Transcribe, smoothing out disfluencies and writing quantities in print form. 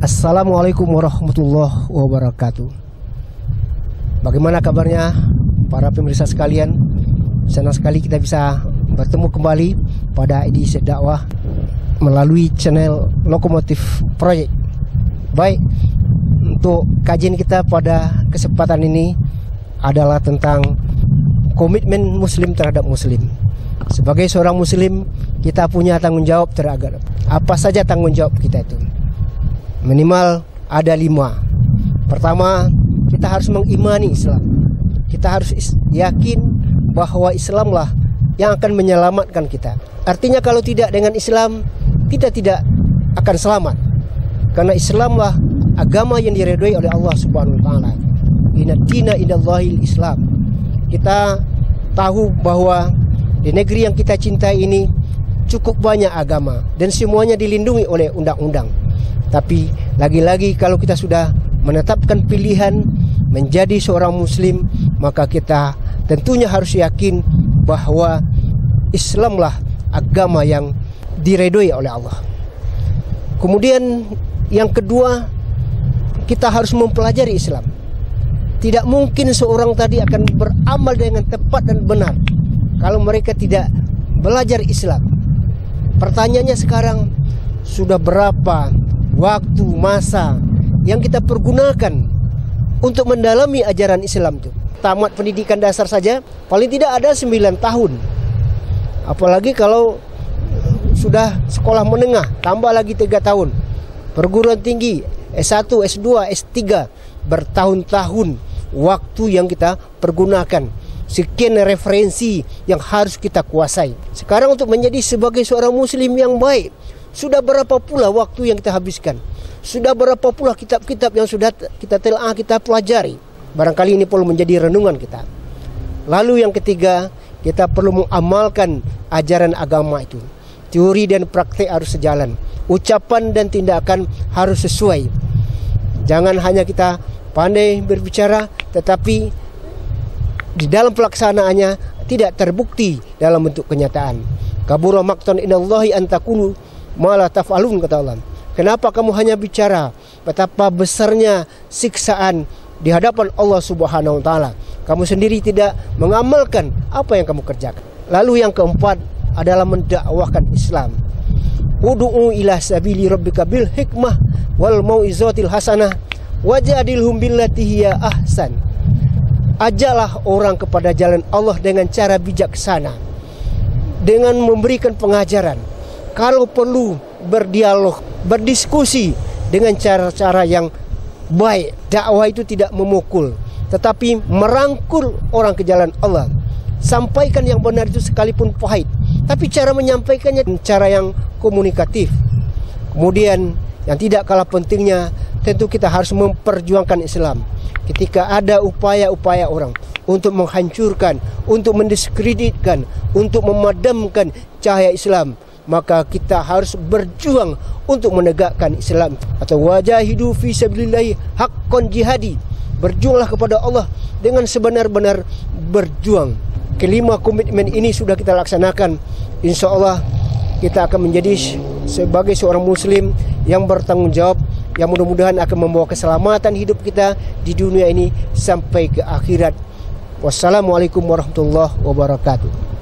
Assalamualaikum warahmatullahi wabarakatuh. Bagaimana kabarnya para pemirsa sekalian? Senang sekali kita bisa bertemu kembali pada edisi dakwah melalui channel Lokomotif Project. Baik, untuk kajian kita pada kesempatan ini adalah tentang komitmen muslim terhadap muslim. Sebagai seorang muslim, kita punya tanggung jawab terhadap apa saja tanggung jawab kita itu. Minimal ada 5. Pertama, kita harus mengimani Islam. Kita harus yakin bahwa Islamlah yang akan menyelamatkan kita. Artinya kalau tidak dengan Islam, kita tidak akan selamat. Karena Islamlah agama yang diridhoi oleh Allah Subhanahu wa taala. Inna dina indallahil Islam. Kita tahu bahwa di negeri yang kita cintai ini cukup banyak agama dan semuanya dilindungi oleh undang-undang. Tapi lagi-lagi kalau kita sudah menetapkan pilihan menjadi seorang muslim, maka kita tentunya harus yakin bahwa Islamlah agama yang diridhoi oleh Allah. Kemudian yang kedua, kita harus mempelajari Islam. Tidak mungkin seorang tadi akan beramal dengan tepat dan benar kalau mereka tidak belajar Islam. Pertanyaannya sekarang, sudah berapa waktu, masa yang kita pergunakan untuk mendalami ajaran Islam itu? Tamat pendidikan dasar saja paling tidak ada 9 tahun. Apalagi kalau sudah sekolah menengah, tambah lagi 3 tahun. Perguruan tinggi, S1, S2, S3, bertahun-tahun waktu yang kita pergunakan. Sekian referensi yang harus kita kuasai. Sekarang untuk menjadi sebagai seorang muslim yang baik, sudah berapa pula waktu yang kita habiskan? Sudah berapa pula kitab-kitab yang sudah kita telah kita pelajari? Barangkali ini perlu menjadi renungan kita. Lalu yang ketiga, kita perlu mengamalkan ajaran agama itu. Teori dan praktek harus sejalan. Ucapan dan tindakan harus sesuai. Jangan hanya kita pandai berbicara, tetapi di dalam pelaksanaannya tidak terbukti dalam bentuk kenyataan. Kabura maqtan inallahi an taqulu ma la taf'alun, kata Allah. Kenapa kamu hanya bicara? Betapa besarnya siksaan di hadapan Allah Subhanahu wa taala. Kamu sendiri tidak mengamalkan apa yang kamu kerjakan. Lalu yang keempat adalah mendakwahkan Islam. Ud'u ila sabili rabbika bil hikmah wal mau'izatil hasanah wajadilhum billati hiya ahsan. Ajaklah orang kepada jalan Allah dengan cara bijaksana, dengan memberikan pengajaran. Kalau perlu berdialog, berdiskusi dengan cara-cara yang baik. Dakwah itu tidak memukul, tetapi merangkul orang ke jalan Allah. Sampaikan yang benar itu sekalipun pahit, tapi cara menyampaikannya cara yang komunikatif. Kemudian yang tidak kalah pentingnya, tentu kita harus memperjuangkan Islam. Ketika ada upaya-upaya orang untuk menghancurkan, untuk mendiskreditkan, untuk memadamkan cahaya Islam, maka kita harus berjuang untuk menegakkan Islam. Atau wajahidu fi sabilillahi haqqan jihadi. Berjuanglah kepada Allah dengan sebenar-benar berjuang. Kelima komitmen ini sudah kita laksanakan, insya Allah kita akan menjadi sebagai seorang muslim yang bertanggung jawab, yang mudah-mudahan akan membawa keselamatan hidup kita di dunia ini sampai ke akhirat. Wassalamualaikum warahmatullahi wabarakatuh.